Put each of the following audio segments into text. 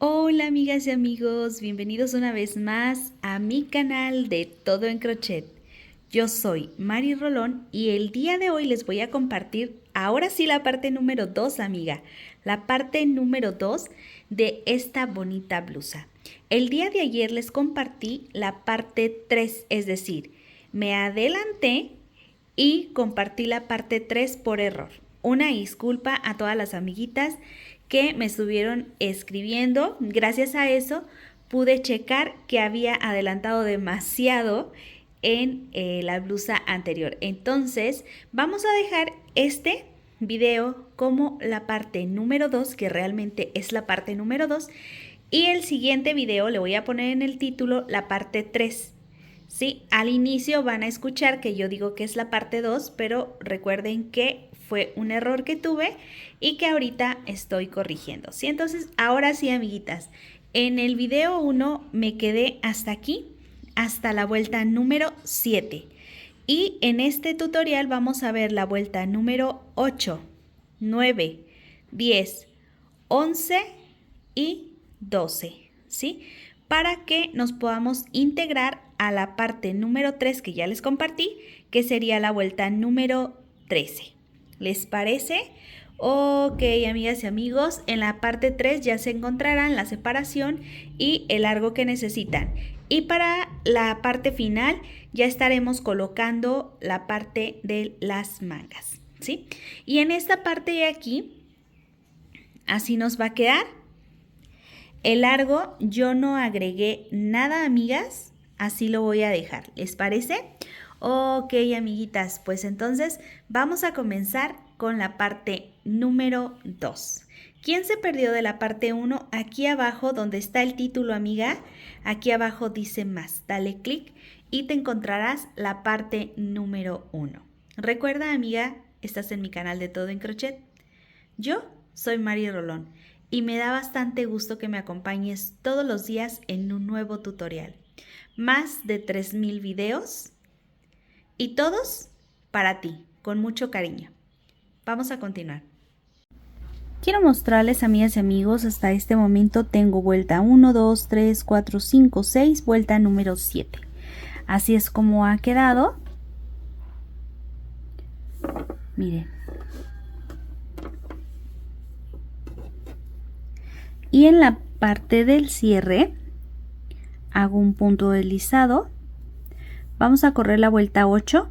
Hola amigas y amigos, bienvenidos una vez más a mi canal de Todo en Crochet. Yo soy Mari Rolón y el día de hoy les voy a compartir ahora sí la parte número 2, amiga. La parte número 2 de esta bonita blusa. El día de ayer les compartí la parte 3, es decir, me adelanté y compartí la parte 3 por error. Una disculpa a todas las amiguitas que me estuvieron escribiendo. Gracias a eso pude checar que había adelantado demasiado en la blusa anterior. Entonces vamos a dejar este video como la parte número 2, que realmente es la parte número 2, y el siguiente video le voy a poner en el título la parte 3. Sí, al inicio van a escuchar que yo digo que es la parte 2, pero recuerden que fue un error que tuve y que ahorita estoy corrigiendo. Sí, entonces ahora sí, amiguitas, en el video 1 me quedé hasta aquí, hasta la vuelta número 7. Y en este tutorial vamos a ver la vuelta número 8, 9, 10, 11 y 12, ¿sí? Para que nos podamos integrar a la parte número 3 que ya les compartí, que sería la vuelta número 13. ¿Les parece? Ok, amigas y amigos, en la parte 3 ya se encontrarán la separación y el largo que necesitan. Y para la parte final ya estaremos colocando la parte de las mangas, ¿sí? Y en esta parte de aquí, así nos va a quedar. El largo yo no agregué nada, amigas, así lo voy a dejar. ¿Les parece? Ok, amiguitas, pues entonces vamos a comenzar con la parte número 2. ¿Quién se perdió de la parte 1? Aquí abajo donde está el título, amiga, aquí abajo dice más. Dale clic y te encontrarás la parte número 1. Recuerda, amiga, estás en mi canal de Todo en Crochet. Yo soy Mari Rolón y me da bastante gusto que me acompañes todos los días en un nuevo tutorial. Más de 3000 videos y todos para ti, con mucho cariño. Vamos a continuar. Quiero mostrarles, amigas y amigos, hasta este momento tengo vuelta 1, 2, 3, 4, 5, 6, vuelta número 7. Así es como ha quedado. Miren. Y en la parte del cierre hago un punto deslizado. Vamos a correr la vuelta 8.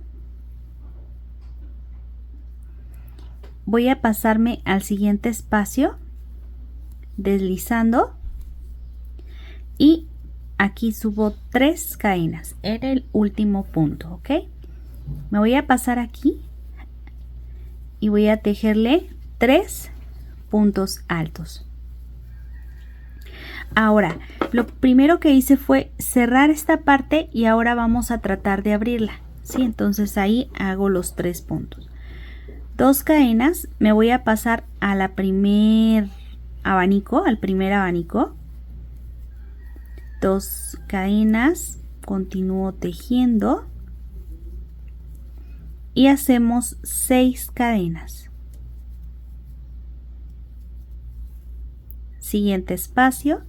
Voy a pasarme al siguiente espacio deslizando y aquí subo 3 cadenas en el último punto, ¿ok? Me voy a pasar aquí y voy a tejerle 3 puntos altos. Ahora, lo primero que hice fue cerrar esta parte y ahora vamos a tratar de abrirla, ¿sí? Entonces ahí hago los 3 puntos. 2 cadenas, me voy a pasar a la primer abanico, al primer abanico. 2 cadenas, continúo tejiendo y hacemos 6 cadenas. Siguiente espacio.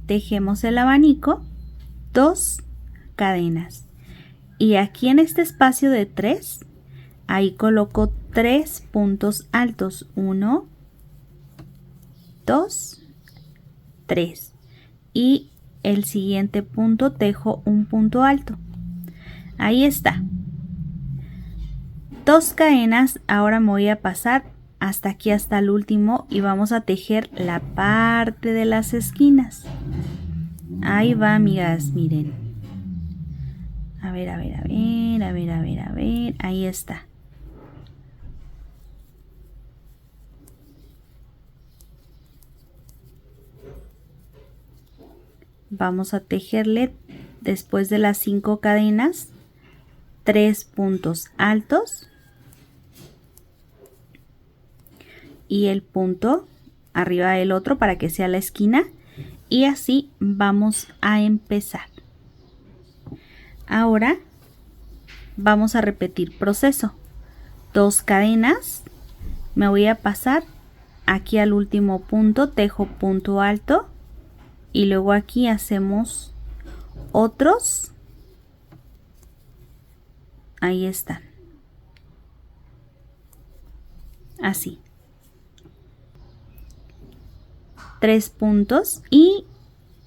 Tejemos el abanico, 2 cadenas y aquí en este espacio de 3 ahí coloco 3 puntos altos, 1, 2, 3 y el siguiente punto tejo un punto alto. Ahí está, 2 cadenas. Ahora me voy a pasar hasta aquí, hasta el último, y vamos a tejer la parte de las esquinas. Ahí va, amigas, miren. A ver, a ver, a ver, a ver, a ver, a ver. Ahí está. Vamos a tejerle después de las 5 cadenas 3 puntos altos y el punto arriba del otro para que sea la esquina, y así vamos a empezar. Ahora vamos a repetir proceso. 2 cadenas, me voy a pasar aquí al último punto, tejo punto alto y luego aquí hacemos otros, ahí están, así, 3 puntos y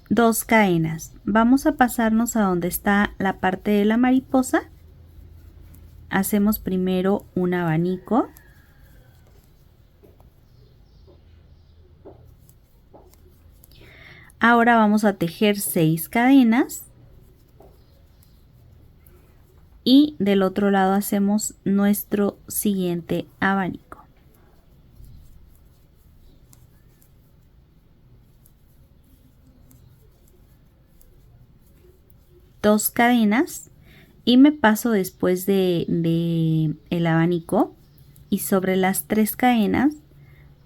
2 cadenas. Vamos a pasarnos a donde está la parte de la mariposa. Hacemos primero un abanico. Ahora vamos a tejer 6 cadenas. Y del otro lado hacemos nuestro siguiente abanico. Dos cadenas y me paso después de el abanico y sobre las 3 cadenas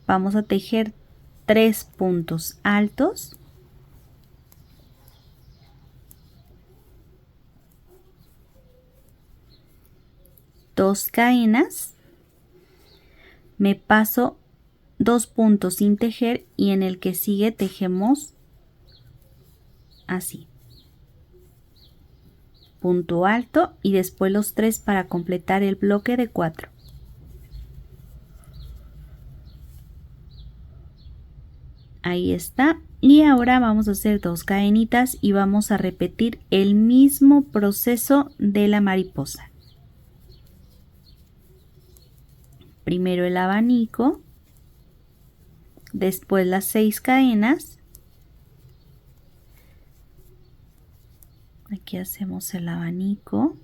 vamos a tejer 3 puntos altos, dos cadenas, me paso 2 puntos sin tejer y en el que sigue tejemos así, punto alto y después los 3 para completar el bloque de 4. Ahí está. Y ahora vamos a hacer 2 cadenitas y vamos a repetir el mismo proceso de la mariposa. Primero el abanico, después las 6 cadenas. Aquí hacemos el abanico.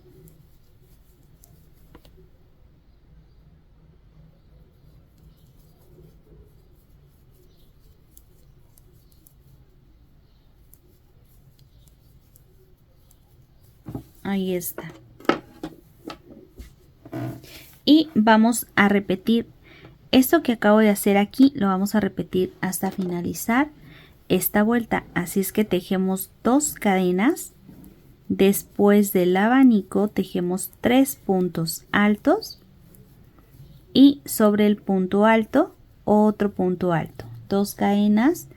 Ahí está. Y vamos a repetir esto que acabo de hacer aquí, lo vamos a repetir hasta finalizar esta vuelta. Así es que tejemos 2 cadenas. Después del abanico tejemos 3 puntos altos y sobre el punto alto otro punto alto, 2 cadenas,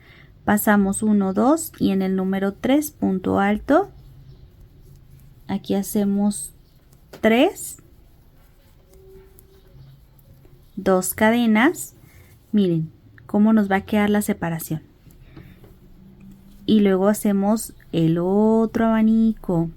pasamos 1, 2 y en el número 3 punto alto, aquí hacemos 3, 2 cadenas, miren cómo nos va a quedar la separación. Y luego hacemos el otro abanico.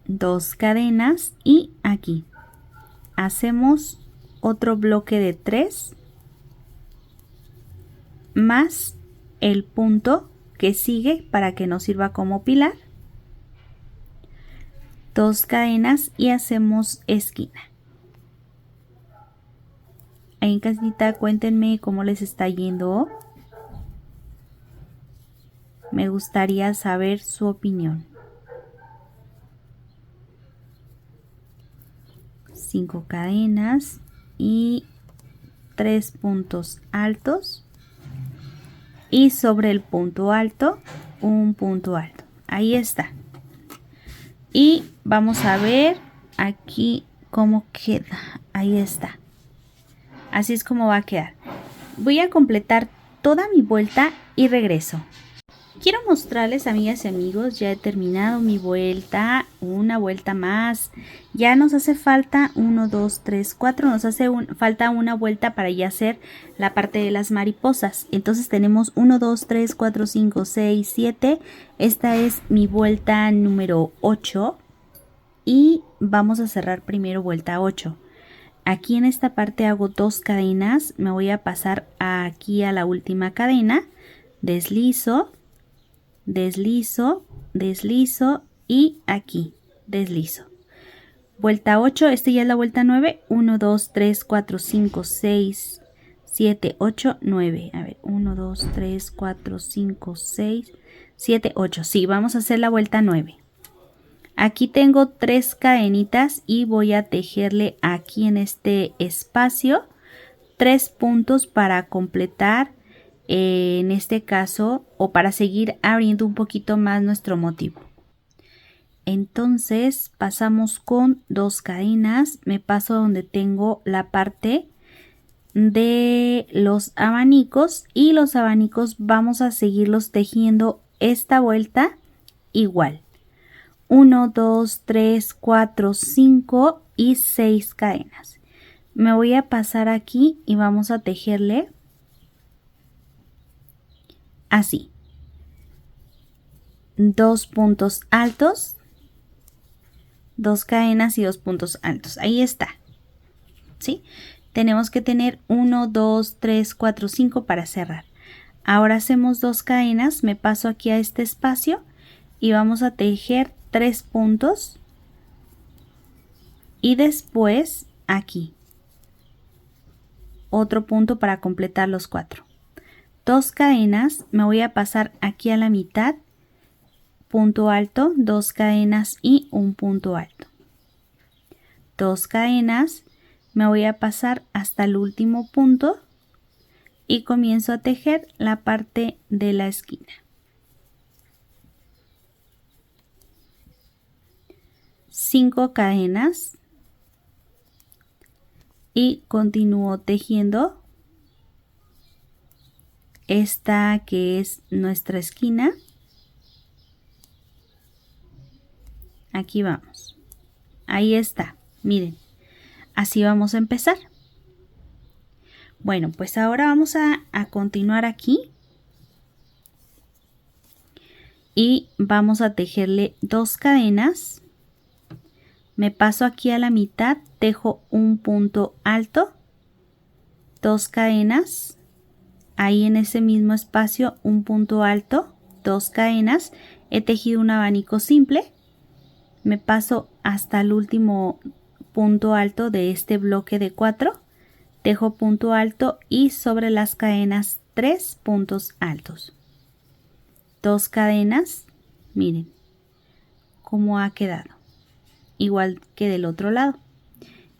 Dos cadenas y aquí hacemos otro bloque de 3 más el punto que sigue para que nos sirva como pilar, 2 cadenas y hacemos esquina. Ahí en casita cuéntenme cómo les está yendo. Me gustaría saber su opinión. 5 cadenas y 3 puntos altos y sobre el punto alto un punto alto. Ahí está. Y vamos a ver aquí cómo queda. Ahí está. Así es como va a quedar. Voy a completar toda mi vuelta y regreso. Quiero mostrarles, amigas y amigos, ya he terminado mi vuelta, una vuelta más. Ya nos hace falta 1, 2, 3, 4, nos hace falta una vuelta para ya hacer la parte de las mariposas. Entonces tenemos 1, 2, 3, 4, 5, 6, 7. Esta es mi vuelta número 8 y vamos a cerrar primero vuelta 8. Aquí en esta parte hago 2 cadenas, me voy a pasar aquí a la última cadena, deslizo, deslizo, deslizo y aquí deslizo. Vuelta 8, esta ya es la vuelta 9, 1, 2, 3, 4, 5, 6, 7, 8, 9. A ver, 1, 2, 3, 4, 5, 6, 7, 8. Sí, vamos a hacer la vuelta 9. Aquí tengo 3 cadenitas y voy a tejerle aquí en este espacio 3 puntos para completar, en este caso, o para seguir abriendo un poquito más nuestro motivo. Entonces pasamos con 2 cadenas, me paso donde tengo la parte de los abanicos y los abanicos vamos a seguirlos tejiendo esta vuelta igual. 1, 2, 3, 4, 5 y 6 cadenas. Me voy a pasar aquí y vamos a tejerle así. 2 puntos altos, 2 cadenas y 2 puntos altos. Ahí está. ¿Sí? Tenemos que tener 1, 2, 3, 4, 5 para cerrar. Ahora hacemos 2 cadenas, me paso aquí a este espacio y vamos a tejer 3 puntos y después aquí otro punto para completar los 4. 2 cadenas, me voy a pasar aquí a la mitad, punto alto, 2 cadenas y un punto alto. 2 cadenas, me voy a pasar hasta el último punto y comienzo a tejer la parte de la esquina. 5 cadenas y continúo tejiendo esta que es nuestra esquina. Aquí vamos. Ahí está. Miren, así vamos a empezar. Bueno, pues ahora vamos a continuar aquí y vamos a tejerle 2 cadenas. Me paso aquí a la mitad, tejo un punto alto, 2 cadenas, ahí en ese mismo espacio un punto alto, 2 cadenas, he tejido un abanico simple, me paso hasta el último punto alto de este bloque de 4, tejo punto alto y sobre las cadenas 3 puntos altos, 2 cadenas, miren cómo ha quedado, igual que del otro lado.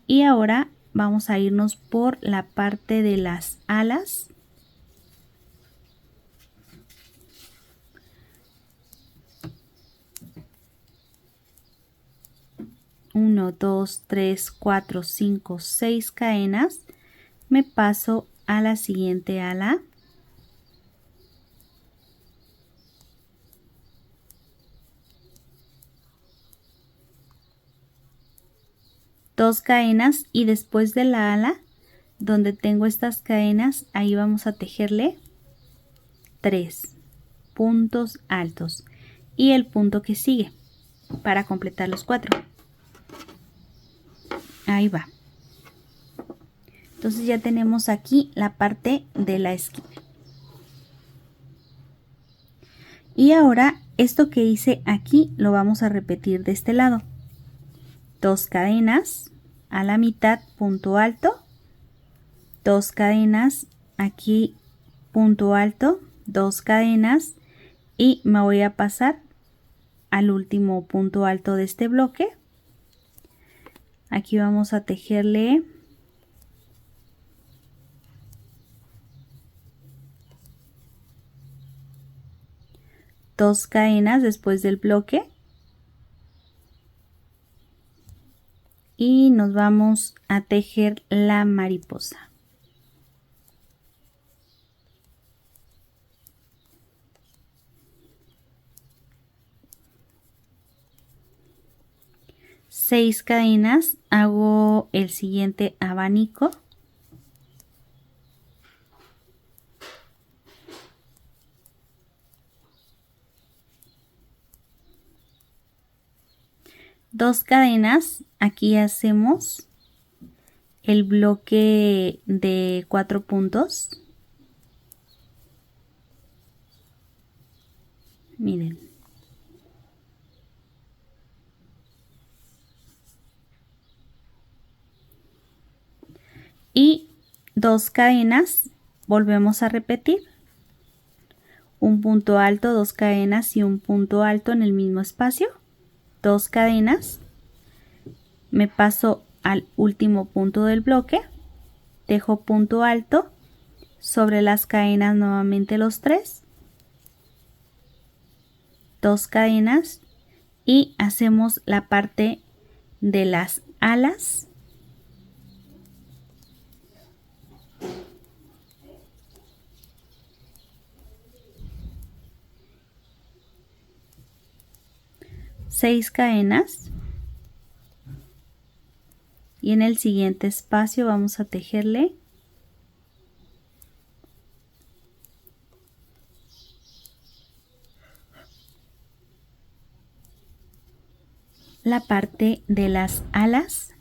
Y ahora vamos a irnos por la parte de las alas. Uno, 2, 3, 4, 5, 6 cadenas. Me paso a la siguiente ala. Dos cadenas y después de la ala donde tengo estas cadenas, ahí vamos a tejerle 3 puntos altos y el punto que sigue para completar los 4. Ahí va. Entonces ya tenemos aquí la parte de la esquina. Y ahora esto que hice aquí lo vamos a repetir de este lado. 2 cadenas a la mitad, punto alto, 2 cadenas aquí, punto alto, 2 cadenas y me voy a pasar al último punto alto de este bloque. Aquí vamos a tejerle dos cadenas después del bloque y nos vamos a tejer la mariposa. Seis cadenas, hago el siguiente abanico. Dos cadenas, aquí hacemos el bloque de 4 puntos. Miren. Y 2 cadenas, volvemos a repetir, un punto alto, 2 cadenas y un punto alto en el mismo espacio, 2 cadenas, me paso al último punto del bloque, dejo punto alto, sobre las cadenas nuevamente los 3, 2 cadenas y hacemos la parte de las alas. Seis cadenas y en el siguiente espacio vamos a tejerle la parte de las alas,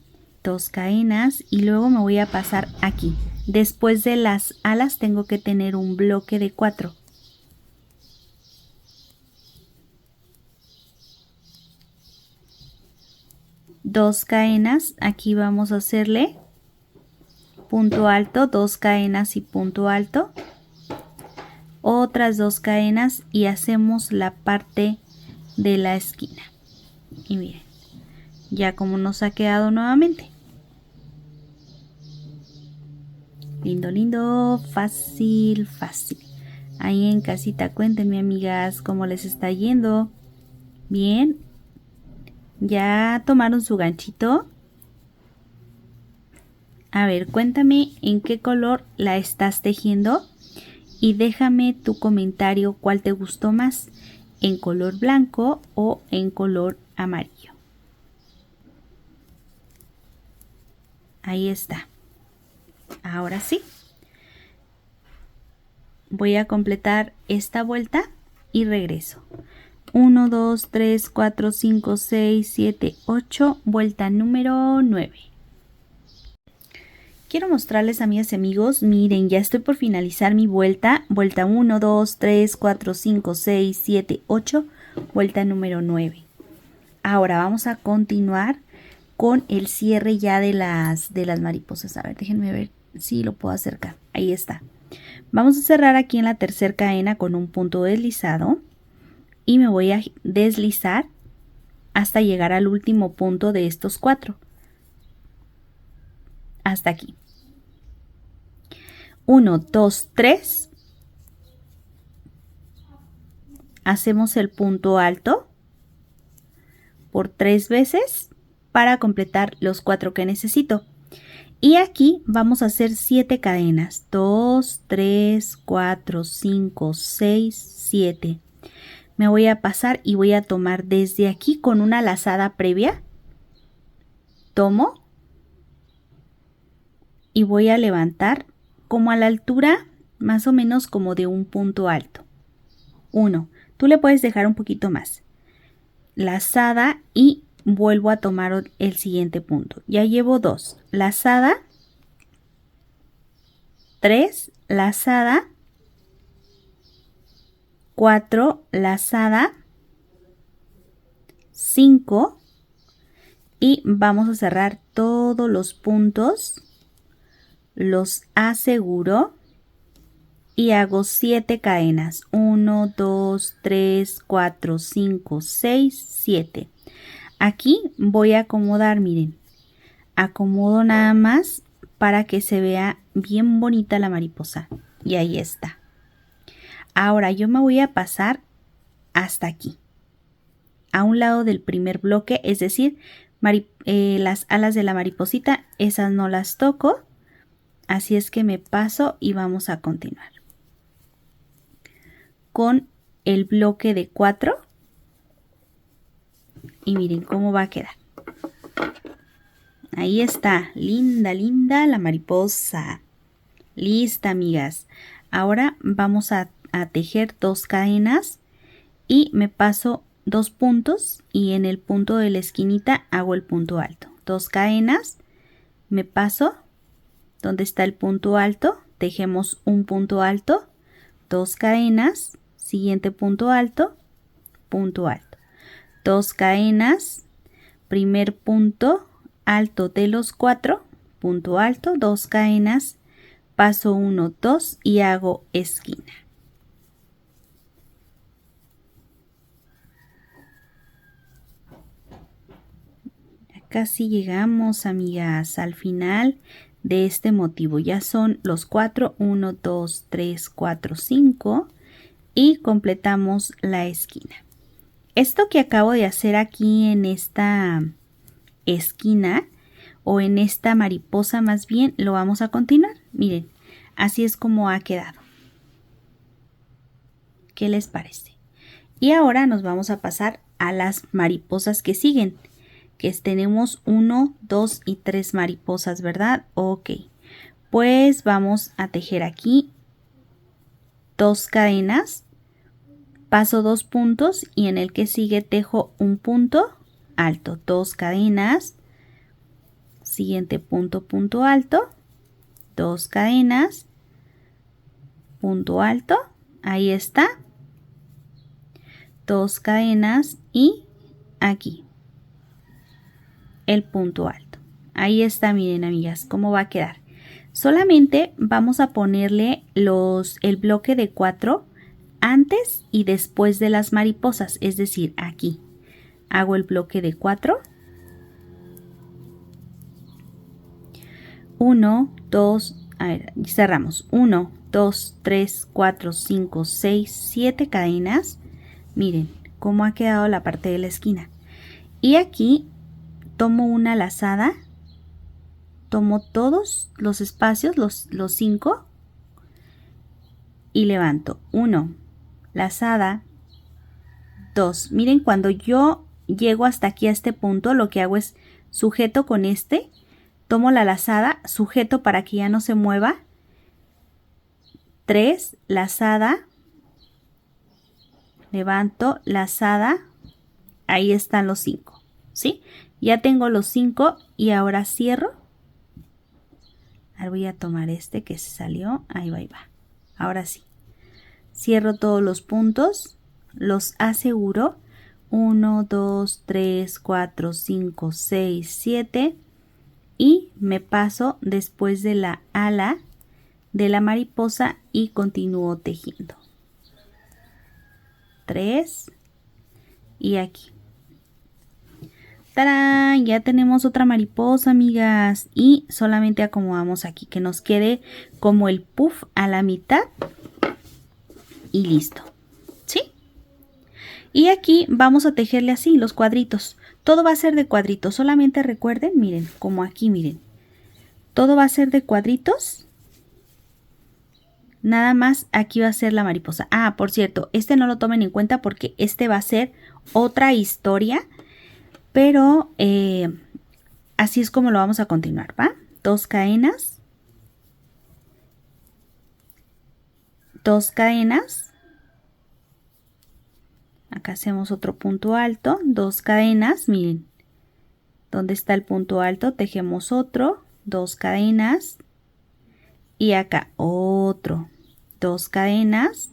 2 cadenas y luego me voy a pasar aquí. Después de las alas tengo que tener un bloque de 4. Dos cadenas, aquí vamos a hacerle punto alto, 2 cadenas y punto alto, otras 2 cadenas y hacemos la parte de la esquina. Y miren, ya como nos ha quedado nuevamente. Lindo, lindo, fácil, fácil. Ahí en casita cuéntenme, amigas, cómo les está yendo. Bien. ¿Ya tomaron su ganchito? A ver, cuéntame en qué color la estás tejiendo y déjame tu comentario cuál te gustó más, en color blanco o en color amarillo. Ahí está. Ahora sí. Voy a completar esta vuelta y regreso. 1, 2, 3, 4, 5, 6, 7, 8, vuelta número 9. Quiero mostrarles, amigas y amigos, miren, ya estoy por finalizar mi vuelta. Vuelta 1, 2, 3, 4, 5, 6, 7, 8, vuelta número 9. Ahora vamos a continuar con el cierre ya de las mariposas. A ver, déjenme ver si lo puedo acercar. Ahí está. Vamos a cerrar aquí en la tercera cadena con un punto deslizado. Y me voy a deslizar hasta llegar al último punto de estos 4. Hasta aquí. 1, 2, 3. Hacemos el punto alto por 3 veces para completar los 4 que necesito. Y aquí vamos a hacer 7 cadenas. 2, 3, 4, 5, 6, 7. Me voy a pasar y voy a tomar desde aquí con una lazada previa. Tomo y voy a levantar como a la altura más o menos como de un punto alto. 1. Tú le puedes dejar un poquito más. Lazada y vuelvo a tomar el siguiente punto. Ya llevo 2. Lazada. 3. Lazada. 4, lazada, 5 y vamos a cerrar todos los puntos, los aseguro y hago 7 cadenas, 1, 2, 3, 4, 5, 6, 7. Aquí voy a acomodar, miren, acomodo nada más para que se vea bien bonita la mariposa y ahí está. Ahora yo me voy a pasar hasta aquí, a un lado del primer bloque, es decir, las alas de la mariposita, esas no las toco, así es que me paso y vamos a continuar con el bloque de 4 y miren cómo va a quedar. Ahí está, linda, linda la mariposa. Lista, amigas. Ahora vamos a tejer 2 cadenas y me paso 2 puntos y en el punto de la esquinita hago el punto alto. 2 cadenas, me paso donde está el punto alto, tejemos un punto alto, 2 cadenas, siguiente punto alto, 2 cadenas, primer punto alto de los 4, punto alto, 2 cadenas, paso 1, 2 y hago esquina. Casi llegamos, amigas, al final de este motivo. Ya son los 4, 1, 2, 3, 4, 5 y completamos la esquina. Esto que acabo de hacer aquí en esta esquina o en esta mariposa más bien, lo vamos a continuar. Miren, así es como ha quedado. ¿Qué les parece? Y ahora nos vamos a pasar a las mariposas que siguen. Que tenemos 1, 2 y 3 mariposas, ¿verdad? Ok, pues vamos a tejer aquí 2 cadenas, paso 2 puntos y en el que sigue tejo un punto alto, 2 cadenas, siguiente punto, punto alto, 2 cadenas, punto alto, ahí está, 2 cadenas y aquí el punto alto. Ahí está, miren, amigas, cómo va a quedar. Solamente vamos a ponerle el bloque de 4 antes y después de las mariposas, es decir, aquí. Hago el bloque de 4. 1, 2, a ver, cerramos. 1, 2, 3, 4, 5, 6, 7 cadenas. Miren cómo ha quedado la parte de la esquina. Y aquí tomo una lazada, tomo todos los espacios, los 5 y levanto 1, lazada, 2. Miren, cuando yo llego hasta aquí a este punto, lo que hago es sujeto con este, tomo la lazada, sujeto para que ya no se mueva, 3, lazada, levanto, lazada, ahí están los 5, ¿sí? Ya tengo los 5 y ahora cierro. Ahora voy a tomar este que se salió. Ahí va, ahí va. Ahora sí. Cierro todos los puntos. Los aseguro. 1, 2, 3, 4, 5, 6, 7. Y me paso después de la ala de la mariposa y continúo tejiendo. 3. Y aquí. ¡Tarán! Ya tenemos otra mariposa, amigas, y solamente acomodamos aquí que nos quede como el puff a la mitad y listo, ¿sí? Y aquí vamos a tejerle así los cuadritos. Todo va a ser de cuadritos, solamente recuerden, miren, como aquí, miren. Todo va a ser de cuadritos. Nada más aquí va a ser la mariposa. Ah, por cierto, este no lo tomen en cuenta porque este va a ser otra historia. Pero así es como lo vamos a continuar, ¿va? 2 cadenas. 2 cadenas. Acá hacemos otro punto alto. 2 cadenas, miren. ¿Dónde está el punto alto? Tejemos otro. 2 cadenas. Y acá otro. 2 cadenas.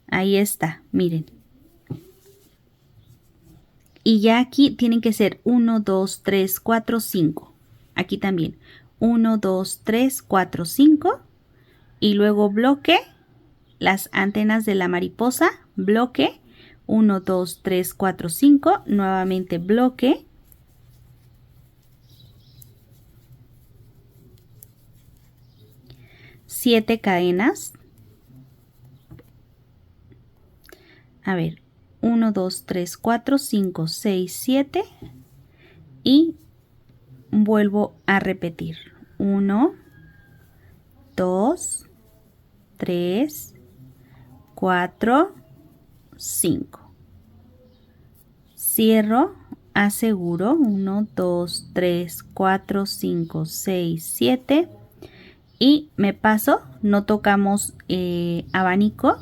Ahí está, miren. Y ya aquí tienen que ser 1, 2, 3, 4, 5. Aquí también. 1, 2, 3, 4, 5. Y luego bloque. Las antenas de la mariposa. Bloque. 1, 2, 3, 4, 5. Nuevamente bloque. Siete cadenas. A ver. 1, 2, 3, 4, 5, 6, 7 y vuelvo a repetir. 1, 2, 3, 4, 5. Cierro, aseguro. 1, 2, 3, 4, 5, 6, 7 y me paso, no tocamos abanico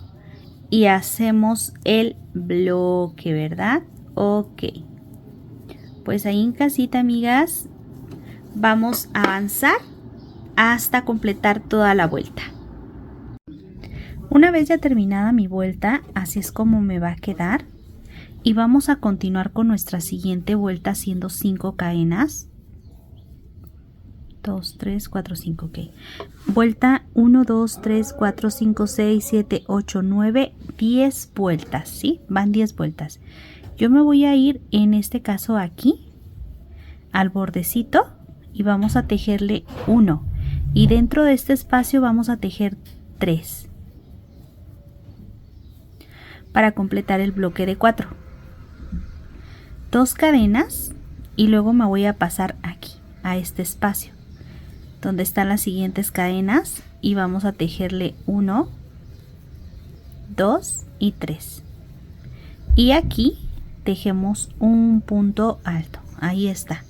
y hacemos el bloque, ¿verdad? Ok. Pues ahí en casita, amigas, vamos a avanzar hasta completar toda la vuelta. Una vez ya terminada mi vuelta, así es como me va a quedar. Y vamos a continuar con nuestra siguiente vuelta haciendo 5 cadenas. 2, 3, 4, 5, ok. Vuelta 1, 2, 3, 4, 5, 6, 7, 8, 9, 10 vueltas, ¿sí? Van 10 vueltas. Yo me voy a ir en este caso aquí, al bordecito, y vamos a tejerle 1. Y dentro de este espacio vamos a tejer 3. Para completar el bloque de 4. 2 cadenas y luego me voy a pasar aquí, a este espacio donde están las siguientes cadenas y vamos a tejerle 1, 2 y 3. Y aquí tejemos un punto alto, ahí está,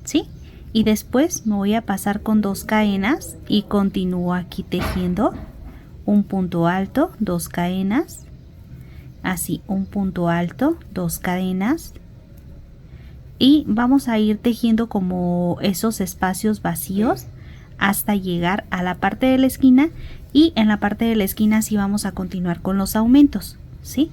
¿sí? Y después me voy a pasar con 2 cadenas y continúo aquí tejiendo un punto alto, 2 cadenas, así un punto alto, 2 cadenas. Y vamos a ir tejiendo como esos espacios vacíos hasta llegar a la parte de la esquina, y en la parte de la esquina sí vamos a continuar con los aumentos, ¿sí?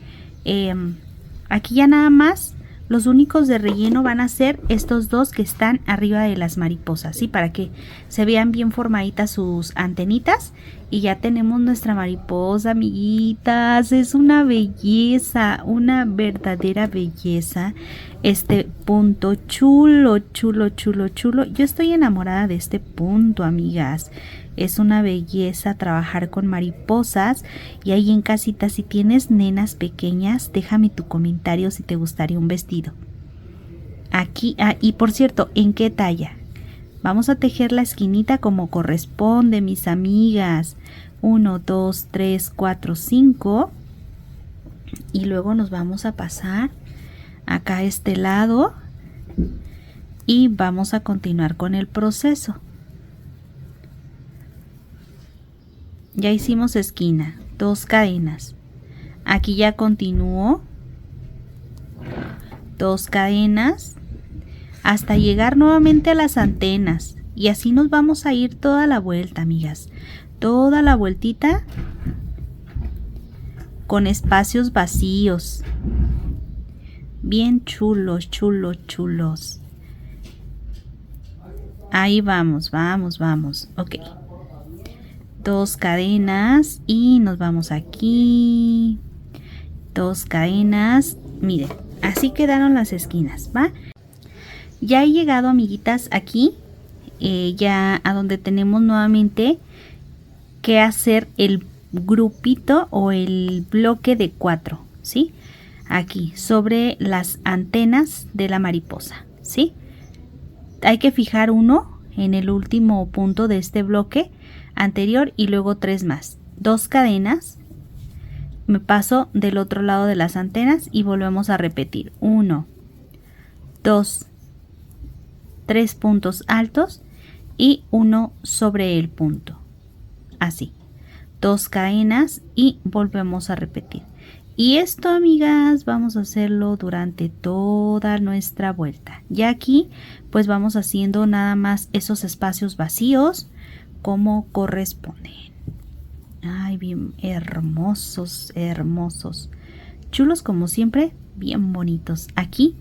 Aquí ya nada más los únicos de relleno van a ser estos dos que están arriba de las mariposas, ¿sí? Para que se vean bien formaditas sus antenitas. Y ya tenemos nuestra mariposa, amiguitas. Es una belleza, una verdadera belleza. Este punto chulo, chulo, chulo, chulo. Yo estoy enamorada de este punto, amigas. Es una belleza trabajar con mariposas. Y ahí en casita, si tienes nenas pequeñas, déjame tu comentario si te gustaría un vestido. Aquí, y por cierto, ¿en qué talla? Vamos a tejer la esquinita como corresponde, mis amigas. 1, 2, 3, 4, 5. Y luego nos vamos a pasar acá a este lado. Y vamos a continuar con el proceso. Ya hicimos esquina, 2 cadenas. Aquí ya continúo. 2 cadenas. Hasta llegar nuevamente a las antenas. Y así nos vamos a ir toda la vuelta, amigas. Toda la vueltita con espacios vacíos. Bien chulos, chulos, chulos. Ahí vamos, vamos, vamos. Ok. 2 cadenas y nos vamos aquí. 2 cadenas. Miren, así quedaron las esquinas, ¿va? Ya he llegado, amiguitas, aquí, ya a donde tenemos nuevamente que hacer el grupito o el bloque de 4, ¿sí? Aquí, sobre las antenas de la mariposa, ¿sí? Hay que fijar uno en el último punto de este bloque anterior y luego 3 más. 2 cadenas, me paso del otro lado de las antenas y volvemos a repetir. 1, 2, 3 puntos altos y 1 sobre el punto, así, 2 cadenas y volvemos a repetir. Y esto, amigas, vamos a hacerlo durante toda nuestra vuelta. Ya aquí pues vamos haciendo nada más esos espacios vacíos como corresponden. Ay, bien hermosos, hermosos, chulos como siempre, bien bonitos. Aquí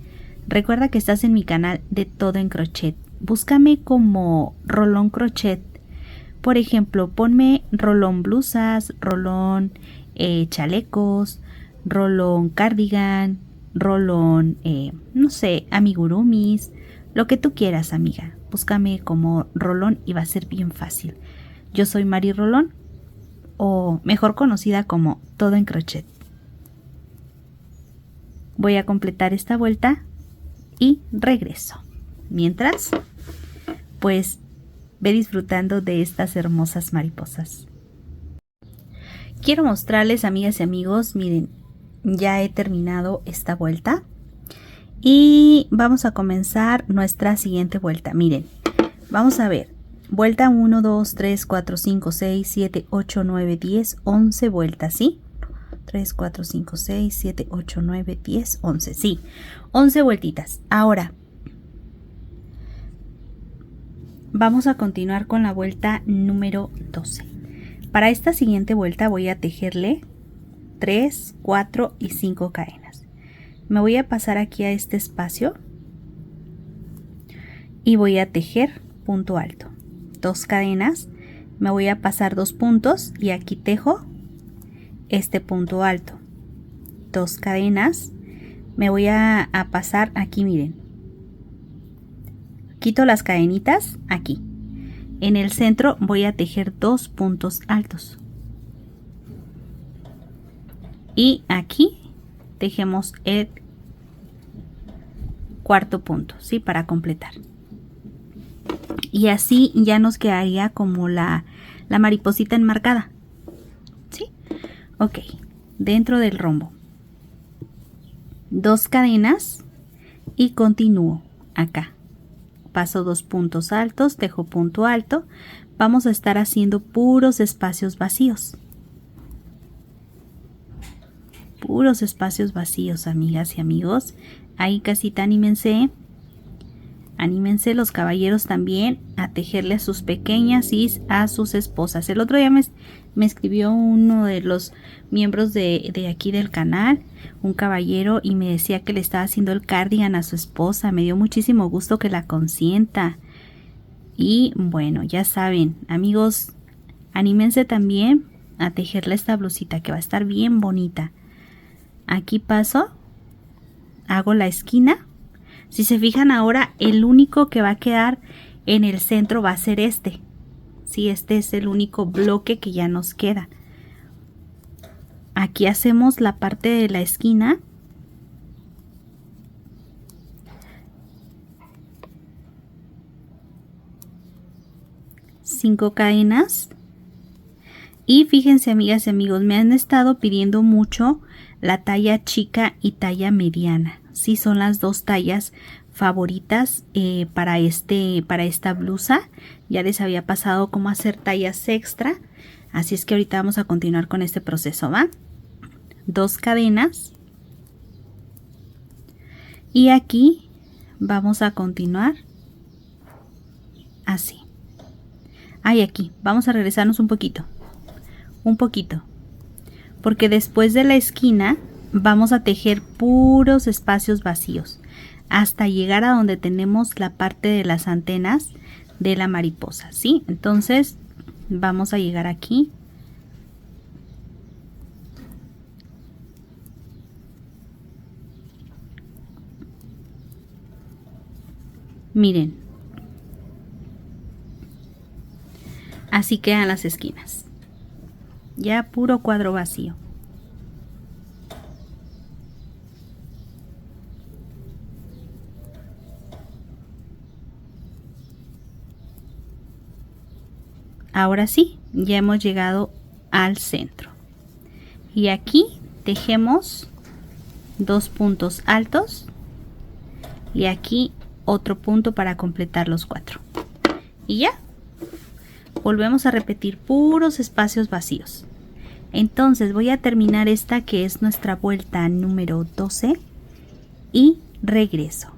recuerda que estás en mi canal de Todo en Crochet. Búscame como Rolón Crochet. Por ejemplo, ponme rolón blusas, rolón chalecos, rolón cardigan, rolón, no sé, amigurumis, lo que tú quieras, amiga. Búscame como Rolón y va a ser bien fácil. Yo soy Mari Rolón, o mejor conocida como Todo en Crochet. Voy a completar esta vuelta y regreso. Mientras, pues ve disfrutando de estas hermosas mariposas. Quiero mostrarles, amigas y amigos, miren, ya he terminado esta vuelta y vamos a comenzar nuestra siguiente vuelta. Miren, vamos a ver, vuelta 1, 2, 3, 4, 5, 6, 7, 8, 9, 10, 11 vueltas, ¿sí? 3, 4, 5, 6, 7, 8, 9, 10, 11, sí, 11 vueltitas. Ahora vamos a continuar con la vuelta número 12. Para esta siguiente vuelta voy a tejerle 3, 4 y 5 cadenas. Me voy a pasar aquí a este espacio y voy a tejer punto alto, 2 cadenas, me voy a pasar 2 puntos y aquí tejo este punto alto, 2 cadenas, me voy a pasar aquí, miren, quito las cadenitas aquí, en el centro voy a tejer 2 puntos altos y aquí tejemos el cuarto punto, ¿sí? Para completar. Y así ya nos quedaría como la mariposita enmarcada, ¿sí? Ok, dentro del rombo 2 cadenas y continúo acá, paso 2 puntos altos, tejo punto alto, vamos a estar haciendo puros espacios vacíos, amigas y amigos. Ahí casita, anímense los caballeros también a tejerle a sus pequeñas y a sus esposas. El otro día me escribió uno de los miembros de aquí del canal, un caballero, y me decía que le estaba haciendo el cardigan a su esposa. Me dio muchísimo gusto que la consienta. Y bueno, ya saben, amigos, anímense también a tejerle esta blusita que va a estar bien bonita. Aquí paso, hago la esquina. Si se fijan ahora, el único que va a quedar en el centro va a ser este. Sí, este es el único bloque que ya nos queda. Aquí hacemos la parte de la esquina. Cinco cadenas. Y fíjense, amigas y amigos, me han estado pidiendo mucho la talla chica y talla mediana. Sí, son las dos tallas favoritas para esta blusa. Ya les había pasado cómo hacer tallas extra, así es que ahorita vamos a continuar con este proceso, ¿va? 2 cadenas y aquí vamos a continuar así. Aquí vamos a regresarnos un poquito, porque después de la esquina vamos a tejer puros espacios vacíos hasta llegar a donde tenemos la parte de las antenas de la mariposa, ¿sí? Entonces vamos a llegar aquí. Miren, así quedan las esquinas, ya puro cuadro vacío. Ahora sí, ya hemos llegado al centro y aquí tejemos 2 puntos altos y aquí otro punto para completar los 4 y ya volvemos a repetir puros espacios vacíos. Entonces voy a terminar esta que es nuestra vuelta número 12 y regreso.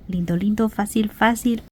Lindo, lindo, fácil, fácil.